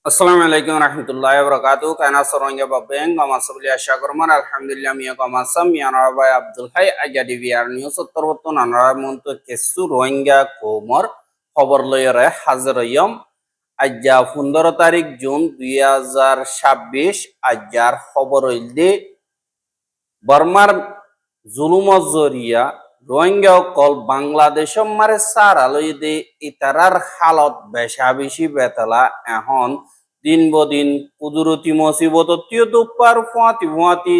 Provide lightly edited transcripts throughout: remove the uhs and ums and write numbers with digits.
আসসালামু আলাইকুম রহমতুল্লাহ বরকাতু কানা সরঙ্গে বাবেং গমাসবলি আশা করমান আলহামদুলিল্লাহ মিয়া গমাসাম মিয়ানরা ভাই Abdul high Azadi BR news উত্তরবর্তন আনরা মন্ত কেসু রোহিঙ্গা কোমর খবর লয়রে হাজির হইম আজ্জা 15 তারিখ জুন 2026 আজ্জার খবর হইলে বর্মার জুলুমত জরিয়া রোহিঙ্গা কল বাংলাদেশ মারে সার আলইদে ইতারার হালত বেশা বেশি বেতলা এখন দিন বদিন কুদরতি মসিবত দুপার ফুয়াতি ফুয়াতি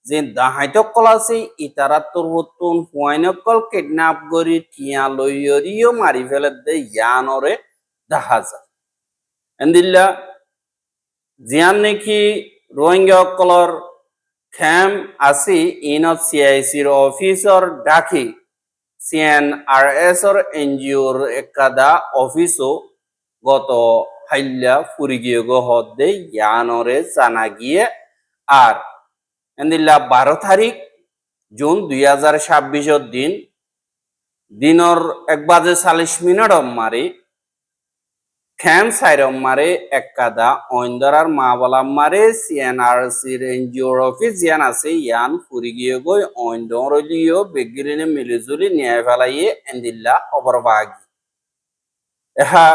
যে দাহাইতকল আছে ইতারার তোর হতুন ফুয়াইনকল কিডন্যাপ করি টিয়া লইয়রিও মারি ফেলে দে ইয়ানরে দেখা যায় এন্দিল্লা জিয়ান নাকি রোহিঙ্গা কলর খেম আসি ইনত সিআইসির অফিসর ডাকি সিএনআরএসর এনজিওর একাদা অফিসও গত হাইল্লা ফুরিগিয়ে গহদে ইয়ানরে জানা গিয়ে আর এন্দিল্লা 12 তারিখ জুন 2026 দিনর 1:40 মারি খেম সাইরম মারে একাদা অইন্দরার মা বলাম মারে সিএনআরসির এনজিওর অফিস জিয়ান আছে ইয়ান ফুরি গিয়ে গই অইন্দরলিও বেগিরিনে মিলিজুলি নিয়ে ফেলাইয়ে এন্দিল্লা অবরবাগি এহা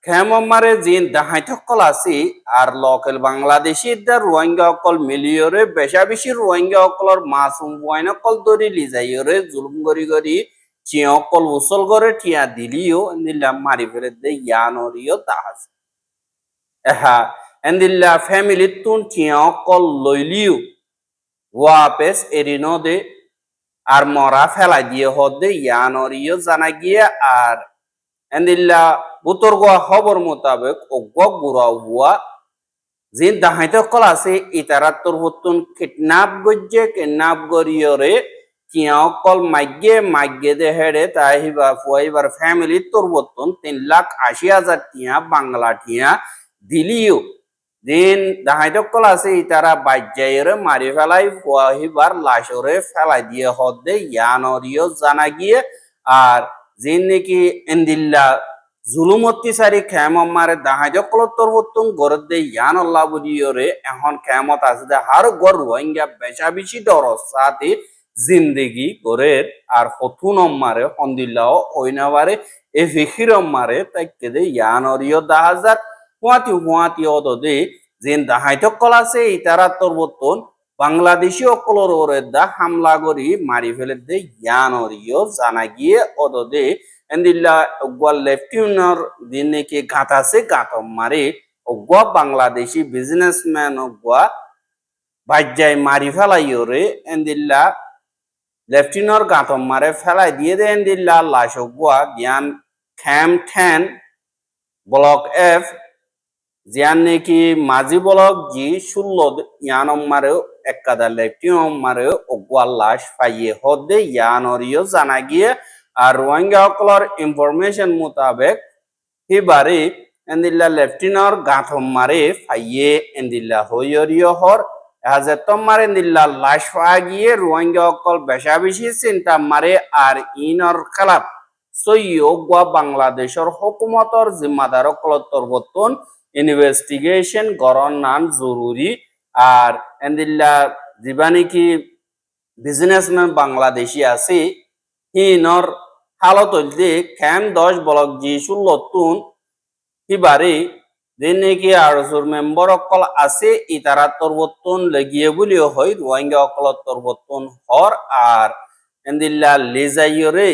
খেম মারে জিন দাহাই থকল আছে আর লোকাল বাংলাদেশি দা রোহিঙ্গা অকল মিলিয়রে বেশা বেশি রোহিঙ্গা অকলর মাসুম ওয়াইন অকল দরি লিজাইয়রে জুলুম গরি গরি চিয়কল উসল করে টিয়া দিলিও এন্দিল্লা মারি ফেলে দে ইয়ানরিও তাহাজ এহা এন্দিল্লা ফ্যামিলি তুন চিয়কল লইলিও ওয়াপেস এরিনো দে আর মরা ফেলা দিয়ে হদে ইয়ানরিও জানা গিয়ে আর এন্দিল্লা বুতর গোয়া খবর মোতাবেক অজ্ঞ গুড়া হুয়া যে দাহাইতে কল আছে ইতারাত তোর হতুন কিডন্যাপ গজ্জে কিডন্যাপ গরিয়রে কল মাগ্যে দে হেডে তাহিবা ফুয়াইবার ফ্যামিলি তোর বর্তন 3,80,000 টিয়া বাংলা টিয়া দিলিও দিন দাহাইতে কল আছে ইতারা বাজ্যাইরে মারি ফেলাই ফুয়াহিবার লাশরে ফেলাই দিয়ে হদে ইয়ানরিও জানা গিয়ে আর যে নাকি এন্দিল্লা জুলুমতি সারি খেমত মারে দাহাইতে কল তোর বর্তন গড় দে ইয়ান আল্লাহ বুলিয়রে এখন খেমত আছে দে হার গড় রোহিঙ্গা বেশা বেশি ডর সাথে জিন্দেগি করে আর হথুন মারে হন্দিল্লাও ওইনাবারে এ ফিখির মারে তাই কেদে ইয়ানরিও 10,000 হুয়াতি অদে যেন দাহাইতে কল আছে ইতারা তোর বর্তন বাংলাদেশি অকলর ওরে দা হামলা করি মারি ফেলে দে ইয়ানরিও জানা গিয়ে অদে এন্দিল্লা অগুয়া লেফটেন্যান্ট দিন নাকি গাঁত আছে গাঁত মারে অগুয়া বাংলাদেশি বিজনেসম্যান অগুয়া বাজ্যাই মারি ফেলাইরে এন্দিল্লা লেফটেন্যান্ট গাঁত মারে ফেলাই দিয়ে দে এন্দিল্লা লাশ অগুয়া জ্ঞান খেম ঠেন ব্লক এফ জিয়ান নাকি মাঝি ব্লক জি 16 ইয়ানম মারে একাদা লেফটেন্যান্ট মারে অগুয়া লাশ পাইয়ে হদে ইয়ানরিও জানা গিয়ে আর রোহিঙ্গা অকলর ইনফরমেশন মোতাবেক হিবারে এন্দিল্লা লেফটেন্যান্ট গাঁথ মারে ফাইয়ে এন্দিল্লা হইয়রিও হর হাজার মারে এন্দিল্লা লাশ গিয়ে রোহিঙ্গা অকল বেশা বেশি চিন্তা মারে আর ইনর খেলাপ সৈয়গা বাংলাদেশের হুকুমতর জিম্মাদার অকলতর বর্তন ইনভেস্টিগেশন গরন নান জরুরি আর এন্দিল্লা জীবানি কি বিজনেসম্যান বাংলাদেশি আছে হিনর হালত হইলে খেম 10 ব্লক জি 16 তুন হিবারে যে নাকি আরজুর মেম্বার অকল আছে ইতারা তরবতন লেগিয়ে বলিও হয় রোহিঙ্গা অকল তরবতন হর আর এন্দিল্লা লেজাইয়রে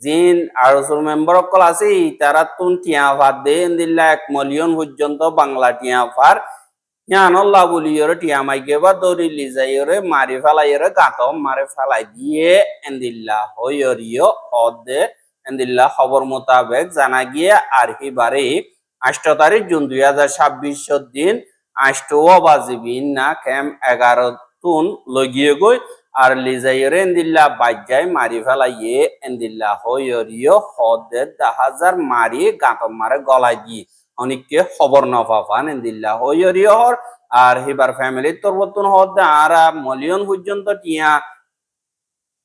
জিন আরজুর মেম্বার অকল আছে ইতারা তুন টিয়া ভাত দে এন্দিল্লা 1 মিলিয়ন পর্যন্ত বাংলা টিয়া ভার ইয়ানল্লাহ বলিয়রে টিয়া মাইকে বা দৌড়ি লিজাইয়রে মারি ফেলাইয়রে গাঁত মারে ফেলাই দিয়ে এন্দিল্লা হইয়রিও অদে এন্দিল্লা খবর মোতাবেক জানা গিয়ে আর হিবারে 8 তারিখ জুন 2026 দিন 8 বাজিবিন না খেম 11 তুন লগিয়ে গই আর লিজাইয়রে এন্দিল্লা বাজ্যাই মারি ফেলাইয়ে এন্দিল্লা হইয়রিও হদে 10,000 মারি গাঁত মারে গলায় দিয়ে অনেককে খবর না পাফান এন্দিল্লা হইয়রিও হর আর হিবার ফ্যামিলি তোর বর্তন হদে আর মিলিয়ন পর্যন্ত টিয়া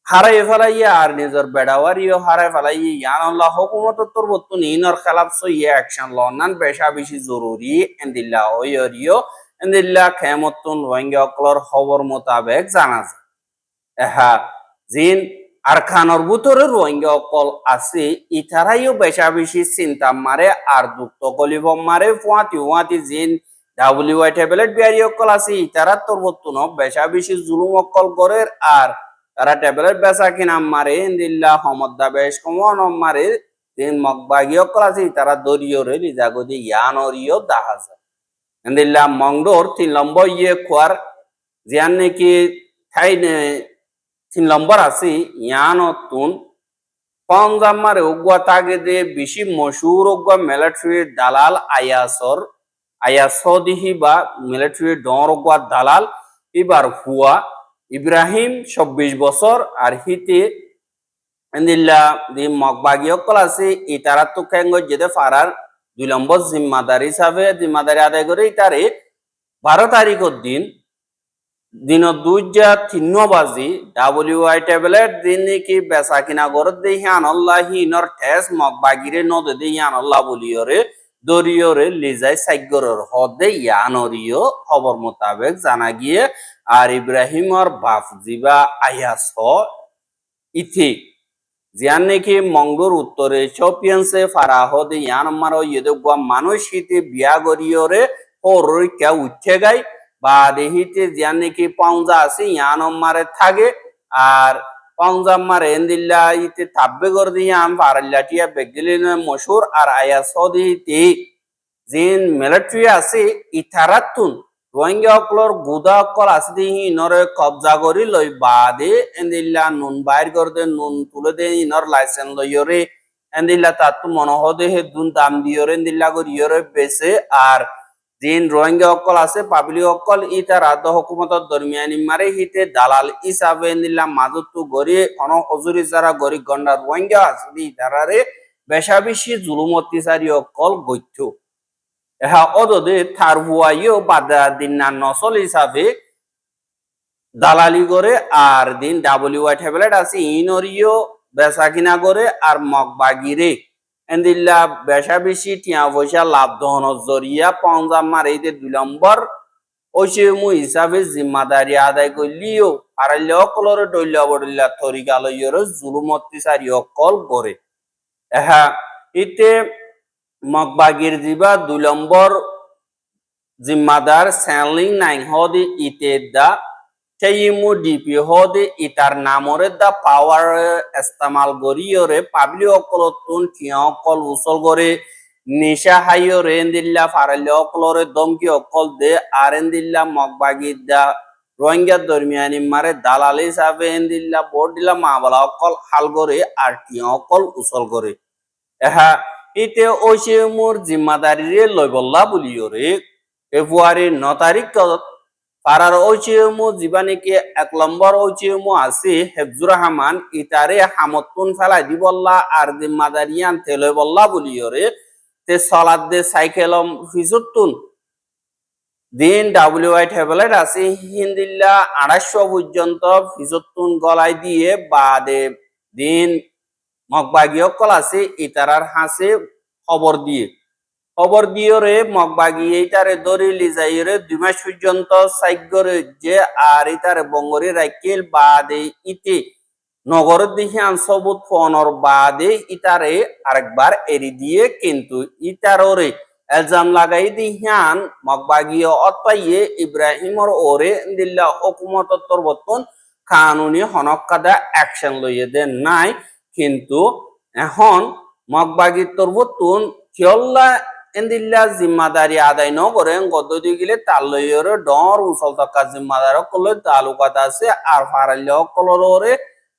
হারাই ফেলাইয়া আর নিজের বেড়াওয়ারিও হারাই ফেলাইয়া ইয়ান আল্লাহ হুকুমত তোর বর্তু নিনর খেলাপ সইয়া অ্যাকশন লনান বেশা বেশি জরুরি এন্দিল্লা ওইরিও এন্দিল্লা খেমতুন রোহিঙ্গা অকলর খবর মোতাবেক জানা যায় এহা জিন আর খানর ভিতরে রোহিঙ্গা অকল আছে ইতারাইও বেশা বেশি চিন্তা মারে আর দুঃখ গলিব মারে ফুয়াতি জিন ডাব্লিউআই ট্যাবলেট বিয়ারি অকল আছে ইতারা তোর বর্তুন বেশা বেশি জুলুম অকল করে আর তারা ট্যাবলেট বেচা কিনা মারে ইন্দিল্লা হমদ্দা বেশ কমন মারে তিন মগবাগি অকল আছে তারা দরিয়রে লিজাগদি ইয়ানরিও দেখা যায় ইন্দিল্লা মংডোর 3 নম্বর খোয়ার জিয়ান নাকি ঠাই 3 নম্বর আছে ইয়ানতুন পঞ্জাব মারে উগুয়া তাগে দে বেশি মশুর উগুয়া মিলিটারি দালাল আয়াসদিহি বা মিলিটারি ডর উগুয়া দালাল এবার হুয়া ইব্রাহিম 24 বছর আর হিতে এন্দিল্লা দি মগবাগি অকল আছে ইতারা তো কেঙ্গ যেতে ফারার 2 নম্বর জিম্মাদারি হিসাবে জিম্মাদারি আদায় করে ইতারে 12 তারিখের দিন 2:03 ডাব্লিউআই ট্যাবলেট দিন কি বেচা কিনা গরত দে হিয়ানল্লাহ হিনর ঠেস মগবাগিরে নদে দে হিয়ানল্লাহ বলিয়রে দরিয়রে লিজাই সাইগরর হদে ইয়ানরিও খবর মোতাবেক জানা গিয়ে আর ইব্রাহিমর বাপ জিবা আয়াস ইথি জিয়ান নাকি মঙ্গোর উত্তরে চপিয়ানসে ফারাহদে ইয়ানমার ইয়েদুয়া মানুষ হিতে বিয়া গরিয়রে পৌরিকা উঠে গাই বা দেহিতে জিয়ান নাকি পাউজা আছে ইয়ানমারে থাকে আর পাউজা মারে এন্দিল্লা ইতে তাব্বে গর দিয়াম ফারাল্লাটিয়া বেগলিন মশুর আর আয়াস দিতে জিন মিলিটারি আছে ইথারাতুন রোহিঙ্গা অকলর গুদা অকল আছে দিহি ইনরে কবজা করি লই বাদে এন্দিল্লা নুন বাইর করে দে নুন তুলে দে ইনর লাইসেন্স লইয়রে এন্দিল্লা তাতু মনহদে হে দুন দাম দিয়রে এন্দিল্লা করিয়রে বেসে আর জিন রোহিঙ্গা অকল আছে পাবলিক অকল ইতা রাজ্য হুকুমতর দরমিয়ানি মারে হিতে দালাল হিসাবে এন্দিল্লা মাজতু গরি অন হজুরি যারা গরি গন্ডা রোহিঙ্গা আছে দি তারারে বেশা বেশি জুলুম অত্যাচারী অকল গইথ এহা অদদে থার হুয়াইও বাদা দিন না নসল হিসাবে দালালি করে আর দিন ডাব্লিউআই ট্যাবলেট আছে ইনরিও বেচা কিনা করে আর মগবাগিরে এন্দিল্লা বেশা বেশি টিয়া পয়সা লাভ দহনের জরিয়া পঞ্জাব মারে 2 নম্বর ওইসেমু হিসাবে জিম্মাদারি আদায় করলিও পারাইলে অকলরে ডইলা বড়িল্লা তরিকা লইয়রে জুলুম অত্যাচারী অকল করে এহা ইতে মগবাগির জিবা 2 নম্বর জিম্মাদার স্যানলিং নাইং হদে ইতে দা সেইমু ডিপি হদে ইতার নামরে দা পাওয়ার ইস্তেমাল গরিয়রে পাবলিক অকলতুন টিয়া অকল উসল করে নিশা হাইয়রে এন্দিল্লা ফারাইলে অকলরে দমকি অকল দে আর এন্দিল্লা মগবাগির দা রোহিঙ্গা দরমিয়ানি মারে দালাল হিসাবে এন্দিল্লা বোর্ড দিলা মাবলা অকল হাল করে আর টিয়া অকল উসল করে এহা ইতে ওইসেমুর জিম্মাদারিরে লইবল্লা বলিয়রে ফেব্রুয়ারি 9 তারিখ পারার ওইসেমু জীবানিকে 1 নম্বর ওইসেমু আছে হেফজুর রহমান ইতারে হামতুন ফেলাই দিবল্লা আর জিম্মাদারিয়ান তেলইবল্লা বলিয়রে তে সলাদ দে সাইকেল ফিজুতুন দিন ডাব্লিউআই ট্যাবলেট আছে হিন্দিল্লা 250 পর্যন্ত ফিজুতুন গলায় দিয়ে বাদে দিন মগবাগি অকল আছে ইতারার হাসে খবর দিয়ে রে মগবাগি এইটারে দরি লিজাইরে 2 মাস পর্যন্ত সাইগরে যে আর ইতারে বঙ্গরি রাইকেল বাদে ইতে নগর দিহি আনসবুত ফোনর বাদে ইতারে আরেকবার এরি দিয়ে কিন্তু ইতাররে এলজাম লাগাই দিহান মগবাগি অতপাইয়ে ইব্রাহিমর ওরে দিল্লা হুকুমত তরবতন কানুনি হনকাদা অ্যাকশন লইয়ে দেন নাই কিন্তু এখন মগবাগি তরবতুন কিয়ল্লা এন্দিল্লা জিম্মাদারি আদায় নকরে গদ্দি গেলে তার লইয়রে ডর উসল থাকা জিম্মাদার কলে তালুকাত আছে আর ফারাল্য কলরে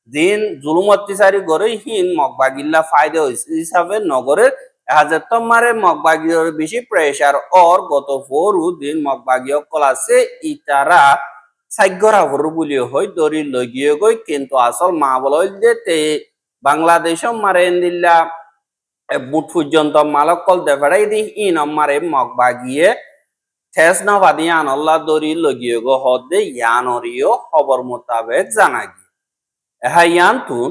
দিন জুলুম অত্যাচারী করে হিন মগবাগিল্লা ফায়দা হিসাবে নগরের হাজার তোমারে মগবাগির বেশি প্রেসার ওর গত 4 দিন মগবাগি অকল আছে ইতারা সাইগরা ভর বলি হয় দরি লগিয়ে গই কিন্তু আসল মা বলই যে বাংলাদেশ মারে এন্দিল্লা বুট পর্যন্ত মালকল দেফাড়াই দি ইন মারে মগবাগিয়ে ঠেস না বাদি আনল্লা দরি লগিয়ে গো হদে ইয়ানরিও খবর মোতাবেক জানা গিয়ে এহাইয়ান্তুন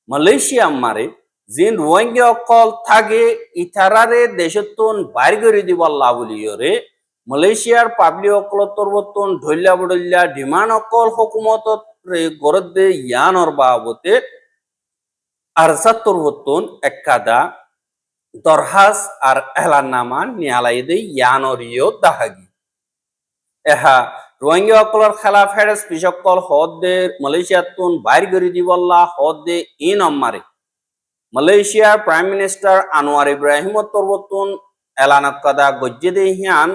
মালয়েশিয়া মারে জিন রোহিঙ্গা অকল থাকে ইথারারে দেশতুন বাইর করে দিবল্লা বলিয়রে মালয়েশিয়ার পাবলিক অকলতর বর্তন ঢইল্লা বডল্লা ডিমান্ড অকল হুকুমত গরদে ইয়ানর বাবতে আরসাত্তর বর্তন একাদা দরহাস আর এলানামা নিয়ালাইদে ইয়ানরিও দাহাগি এহা রোহিঙ্গা অকলর খেলা ফেরেস পিসকল হদে মালয়েশিয়াতুন বাইর করে দিবল্লা হদে ইন অম্মারে মালয়েশিয়ার প্রাইম মিনিস্টার আনোয়ার ইব্রাহিম তরবতুন এলানকাদা গজ্জেদে হিয়ান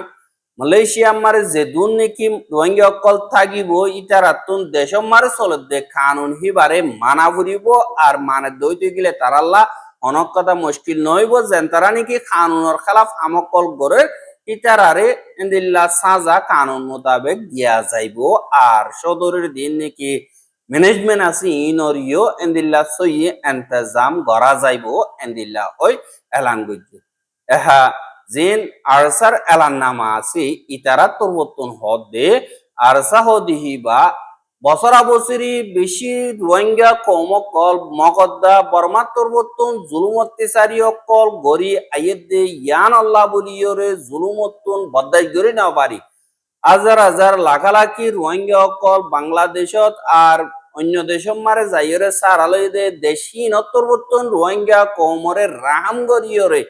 মালয়েশিয়া মারে যেদুন নাকি রোহিঙ্গা অকল থাকিব ইতারাতুন দেশম মারে চলতে কানুন হিবারে মানা ফুরিব আর মানে দইতে গেলে তারাল্লা অনকদা মুশকিল নইব যেন তারা নাকি কানুনের খেলাফ আমকল গড়ে ইতারারে ইন্দিল্লা সাজা কানুন মোতাবেক দিয়া যাইব আর সদরের দিন নাকি ম্যানেজমেন্ট আছে ইনরিও এন্দিল্লা সই ইন্তজাম করা যাইব এন্দিল্লা ওই এলান গজ্জে এহা জিন আরসার এলান নামা আছে ইতারা তরবতন হদে আরসা হদিহি বা বছরা বছরি বেশি রোহিঙ্গা কমকল মকদ্দা বর্মা তরবতন জুলুমত্তিসারি অকল গরি আইয়েদে ইয়ান আল্লাহ বলিয়রে জুলুমত্তন বদাই গরি না পারি হাজার হাজার লাখালাখি রোহিঙ্গা অকল বাংলাদেশত আর অন্য দেশম মারে যাইরে সার আলইদে দেশি নত্তরবর্তন রোহিঙ্গা কমরে রাহাম গরিয়রে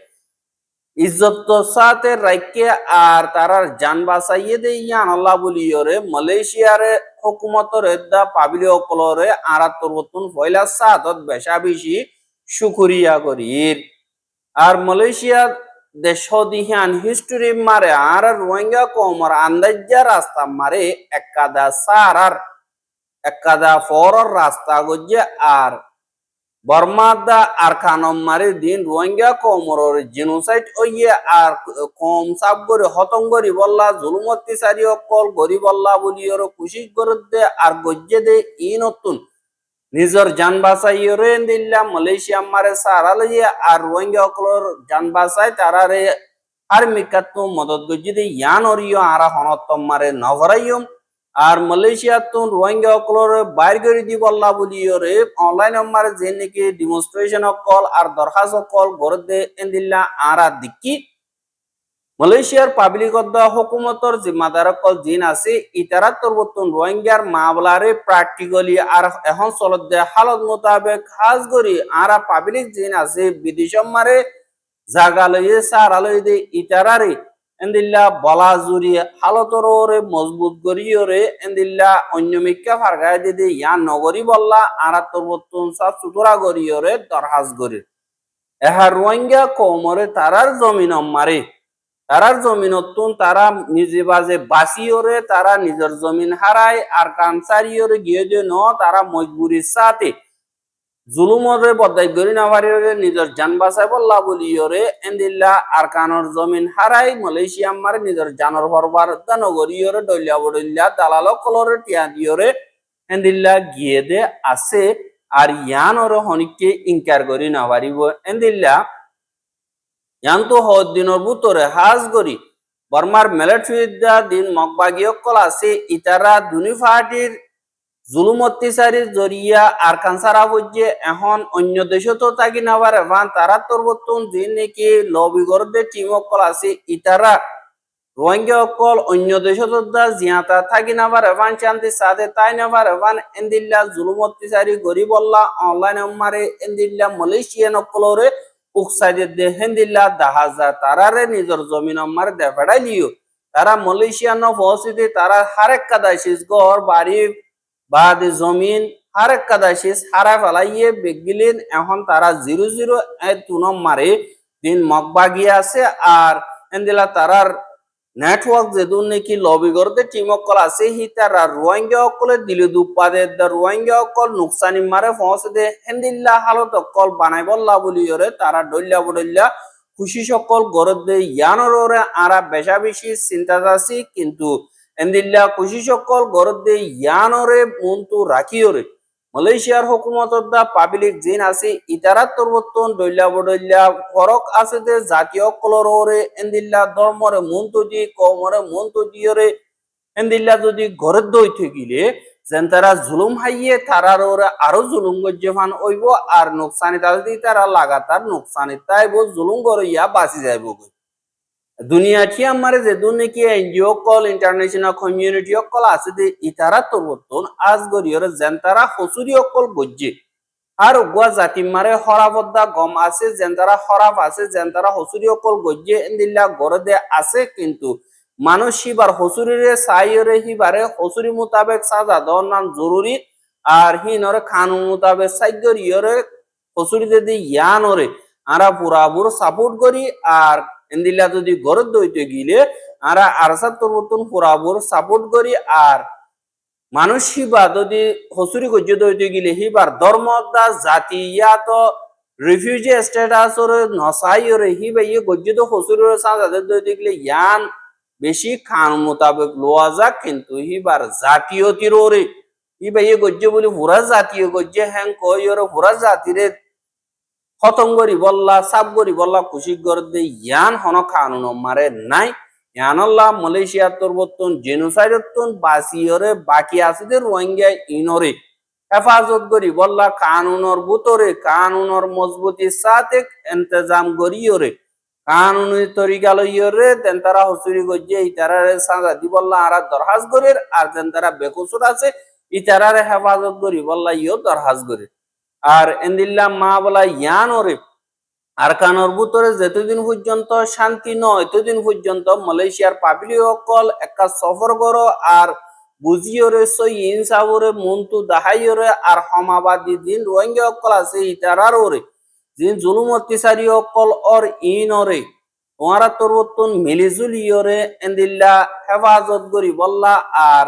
ইজ্জত সাথে রাইকে আর তারার জান বাঁচাইয়ে দে ইয়ান আল্লাহ বলিয়রে মালয়েশিয়ারে হুকুমতর এদা পাবিলি অকলরে আরাত্তরবর্তন ফয়লা সাতত বেশা বেশি শুকুরিয়া করির আর মালয়েশিয়া দেশ দিহান হিস্টোরি মারে আর রোহিঙ্গা কমর আন্দাজা রাস্তা মারে একাদা সারার একাদা ফরর রাস্তা গজ্জে আর বর্মাদা আর কানম মারে দিন রোহিঙ্গা কমর জেনোসাইড ওইয়ে আর কম সাব করে হতম করি বললা জুলুমতি সারি অকল গরি বললা বলিয়র খুশি করে দে আর গজ্জে দে ই নতুন নিজর জান বাঁচাইরে দিল্লা মালয়েশিয়া মারে সারা লইয়া আর রোহিঙ্গা অকলর জান বাঁচাই তারারে আর মিকাতু মদত গজ্জে ইয়ান অরিয় আরা হনতম মারে নভরাইয়ম আর মালয়েশিয়া তো রোহিঙ্গা অকলর বাইর করে দি বললা বলিয়রে অনলাইন মারে যে নাকি ডেমনস্ট্রেশন অকল আর দরখাস্ত অকল গরদে এন্দিল্লা আরা দিকি মালয়েশিয়ার পাবলিক হুকুমতর জিম্মাদার অকল জিন আছে ইতারা তরবতন রোহিঙ্গার মামলারে প্র্যাকটিক্যালি আর এখন চলত দে হালত মোতাবেক খাস করি আরা পাবলিক জিন আছে বিদেশম মারে জাগা লইয়ে সারা লই দে ইতারারে এন্দিল্লা বলা জুরি হালতরে মজবুত করিয়রে এন্দিল্লা অন্য মিক্কা ফারগায় দিদি ইয়ান নগরী বললা আরা তরবতন সব সুতরা করিয়রে দরহাজ করি এহা রোহিঙ্গা কমরে তারার জমিন মারে তারার জমিনতুন তারা নিজে বাজে বাসিওরে তারা নিজের জমিন হারায় আর কানসারিওরে গিয়ে যে ন তারা মজবুরির সাথে জুলুমরে বদাই গরি না পারিরে নিজের জান বাঁচাই বললা বলিয়রে এন্দিল্লা আর কানর জমিন হারাই মালয়েশিয়া মারে নিজের জানর ভরবার নগরীয়রে ডলিয়া বডলিয়া দালাল কলরে টিয়া দিয়রে এন্দিল্লা গিয়ে দে আছে আর ইয়ানরে হনিকে ইনকার করি না পারিব এন্দিল্লা ইয়ান্ত দিনের ভিতরে হাজ করি বর্মার মিলিটারিদা দিন মকবাগীয় কল আছে ইতারা দুনি পার্টির জুলুম অত্যাচারের জরিয়া আর কানসারা বলছে এখন অন্য দেশে তো থাকি না পারে তারা তরবতন যে নাকি লবি গরদের টিম অকল আছে ইতারা রোহিঙ্গা অকল অন্য দেশে তো জিয়াতা থাকি না পারে শান্তি সাথে তাই না পারে এন্দিল্লা জুলুম অত্যাচারী গরিব বললা অনলাইন মারে এন্দিল্লা মালয়েশিয়ান অকলরে উকসাইডে দে হেন্দিল্লা দাহাজা তারারে নিজের জমিন মারে দেফাড়াই লিও তারা মালয়েশিয়ান পৌঁছিতে তারা হারেক কাদাইছিস ঘর বাড়ি বাদ জমিন হারেক কাদাইছিস হারা ফেলাইয়ে বেগিলেন এখন তারা 0-0 তুনম মারে দিন মকবাগি আছে আর এন্দিলা তারার নেটওয়ার্ক যেদুন নাকি লবি করতে টিম অকল আছে হি তারা রোহিঙ্গা অকলে দিলে দুপাদে রোহিঙ্গা অকল নুকসানি মারে পৌঁছে দে হেন্দিল্লা হালত অকল বানাই বললা বলিয়রে তারা ডল্লা বডল্লা খুশি সকল গরদ দে ইয়ানরে আরা বেশা বেশি চিন্তা আছে কিন্তু এন্দিল্লা খুশি সকল গরদ দে ইয়ানরে মন্তু রাখিয়রে মালয়েশিয়ার হুকুমতর দা পাবলিক জিন আছে ইতারা তরবতন ডল্লা বডল্লা ফরক আছে যে জাতীয় কলরে এন্দিল্লা ধর্মরে মন্তু দি কমরে মন্তু দিয়রে এন্দিল্লা যদি ঘরে দই থাকিলে যেন তারা জুলুম হাইয়ে তারার ওরা আরো জুলুম গজ্জে ফান হইব আর নোকসানি তাদের তারা লাগাতার নোকসানি তাইব জুলুম গড়িয়া বাঁচি যাইব। দুনিয়াটি আমারে যে দুনিকি এনজিও কল ইন্টারন্যাশনাল কমিউনিটি কল আছে যে ইতারা তরবতন আজ গরিয়রে যেন তারা হসুরি অকল গজ্জে আর গুয়া জাতি মারে হরাবদ্দা গম আছে যেন তারা হরাপ আছে যেন তারা হসুরি অকল গজ্জে এন্দিল্লা গড়ে দে আছে কিন্তু মানুষ হিবার হসুরিরে সাইরে হিবারে হসুরি মোতাবেক সাজা দেওয়ার নাম জরুরি আর হিনরে কানুন মোতাবেক সাইগরিয়রে হসুরি যদি ইয়ানরে আরা পুরাপুর সাপোর্ট করি আর এন্দিল্লা যদি গরদ দইতে গিলে আরা আরসাত তরবতন পুরাপুর সাপোর্ট করি আর মানুষ হিবা যদি হসুরি গজ্য দইতে গিলে হিবার ধর্মদা জাতীয়াত রিফিউজি স্ট্যাটাস ওরে নসাই ওরে হিবা ইয়ে গজ্য তো হসুরি সাজাদের দইতে গিলে ইয়ান বেশি খান মোতাবেক লোয়া যাক কিন্তু হিবার জাতীয়তির ওরে হিবা ইয়ে গজ্য বলি পুরা জাতীয় গজ্য হ্যাং কই ওরে পুরা জাতিরে খতম করি বললা সাব করি বললা খুশি করে দে ইয়ান হন কানুন মারে নাই ইয়ানল্লাহ মালয়েশিয়া তরবতন জেনোসাইডতন বাসিয়রে বাকি আসিদের রোহিঙ্গা ইনরে হেফাজত করি বললা কানুনর বুতরে কানুনর মজবুতির সাথে ইন্তজাম করিয়রে কানুনি তরিকা লইয়রে দেন তারা হসুরি গজ্জে ইতারারে সাজা দি বললা আরা দরহাজ করির আর দেন তারা বেকসুর আছে ইতারারে হেফাজত করি বললা ইও দরহাজ করির আর এন্দিল্লা মা বলা ইয়ান ওরে আর কানোর ভিতরে যতদিন পর্যন্ত শান্তি নয় ততদিন পর্যন্ত মালয়েশিয়ার পাবলিক সকল একটা সফর করো আর বুঝিওরে সই ইনসাবরে মন্তু দাহাইরে আর হমাবাদী দিন রোহিঙ্গা সকল আছে ইতারার ওরে দিন জুলুম অত্যাচারী সকল অর ইনরে ওয়ারা তরবতন মিলিজুলিয়রে এন্দিল্লা হেফাজত করি বললা আর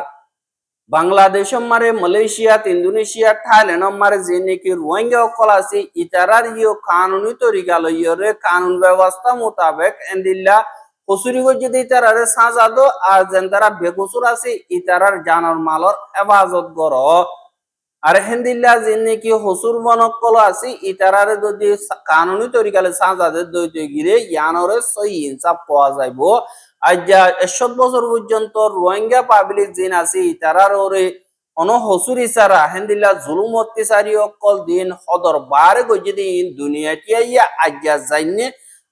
বাংলাদেশ মারে মালয়েশিয়া ইন্দোনেশিয়া থাইল্যান্ড মারে যে নাকি রোহিঙ্গা সকল আছে ইতারার ইয় কানুনি তরিকা লইয়রে কানুন ব্যবস্থা মোতাবেক এন্দিল্লা হসুরি গজ্জে দি তারারে সাজা দো আর যেন তারা বেকসুর আছে ইতারার জানর মালর হেফাজত কর আর হেন্দিল্লা যে নাকি হসুর বনকল আছে ইতারারে যদি কানুনি তরিকালে সাজা দে দইতে গিরে ইয়ানরে সই ইনসাফ পাওয়া যাইব। আজ ১০০ বছর পর্যন্ত রোহিঙ্গা পাবলিক জিন আছে তারার ওরে অন হসুরি সারা হেন্দিল্লা জুলুম অত্যাচারী অকল দিন হদর বারে গজে দিন দুনিয়াটিয়া আজ্ঞা যাইনে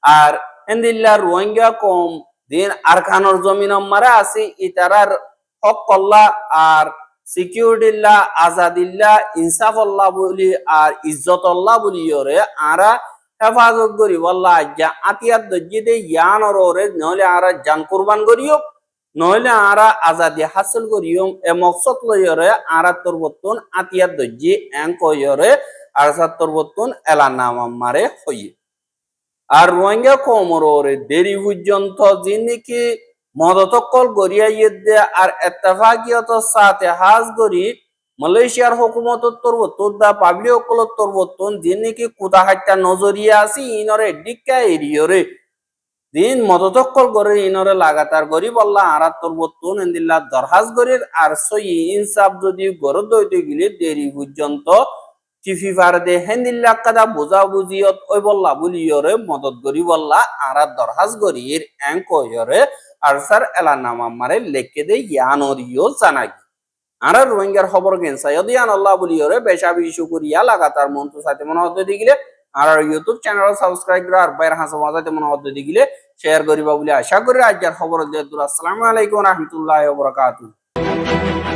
আর হেন্দিল্লা রোহিঙ্গা কম দিন আর খানোর জমিন মারা আছে ইতারার হক কল্লা আর সিকিউরিটিল্লাহ আজাদিল্লাহ ইনসাফল্লাহ বলি আর ইজ্জতল্লাহ বলি ওরে আরা হেফাজত করি বল্লা আজ্ঞা আতিয়ার দজ্জিদে ইয়ানর ওরে নইলে আরা জান কুরবান করিও নইলে আরা আজাদি হাসিল করিও এ মকসদ লইরে আরা তরবতন আতিয়ার দজ্জি এং কইরে আর তরবতন এলানামা মারে হইয়ে আর রোহিঙ্গা কমর ওরে দেরি পর্যন্ত যিনিকি মদতকল গড়িয়া ইয়ে আর এত্তেফাকিয়ত সাথে হাজ করি মালয়েশিয়ার হুকুমত তরবতন দা পাবলিক সকল তরবতন যিনি কি কুদা হাইটা নজরিয়া আছে ইনরে ডিক্কা এরিয়রে দিন মদতকল গড়ে ইনরে লাগাতার গরি বললা আরা তরবতন এন্দিল্লা দরহাজ গরির আর সই ইনসাফ যদি গড় দইতে গেলে দেরি পর্যন্ত টিফি পারে দে হেন্দিল্লা কাদা বোঝা বুঝিয়ত ওই বললা বলিয়রে মদত গরি বললা আরা দরহাজ গরির এং কইরে আর স্যার এলানামা মারে লেখে দে ইয়ানরিও জানাগি আরা রোহিঙ্গার খবর গেনসা যদি আল্লাহ বলিয়রে বেশা বেশি করিয়া লাগাতার মন্ত্র সাথে মনে হতে দিগিলে আর ইউটিউব চ্যানেল সাবস্ক্রাইব করে আর বাইরে হাসা মাজাতে মনে হতে দিগিলে শেয়ার করিবা বলে আশা করি আজকের খবর দিয়ে আসসালামু আলাইকুম ওয়া রাহমাতুল্লাহি ওয়া বারাকাতুহু।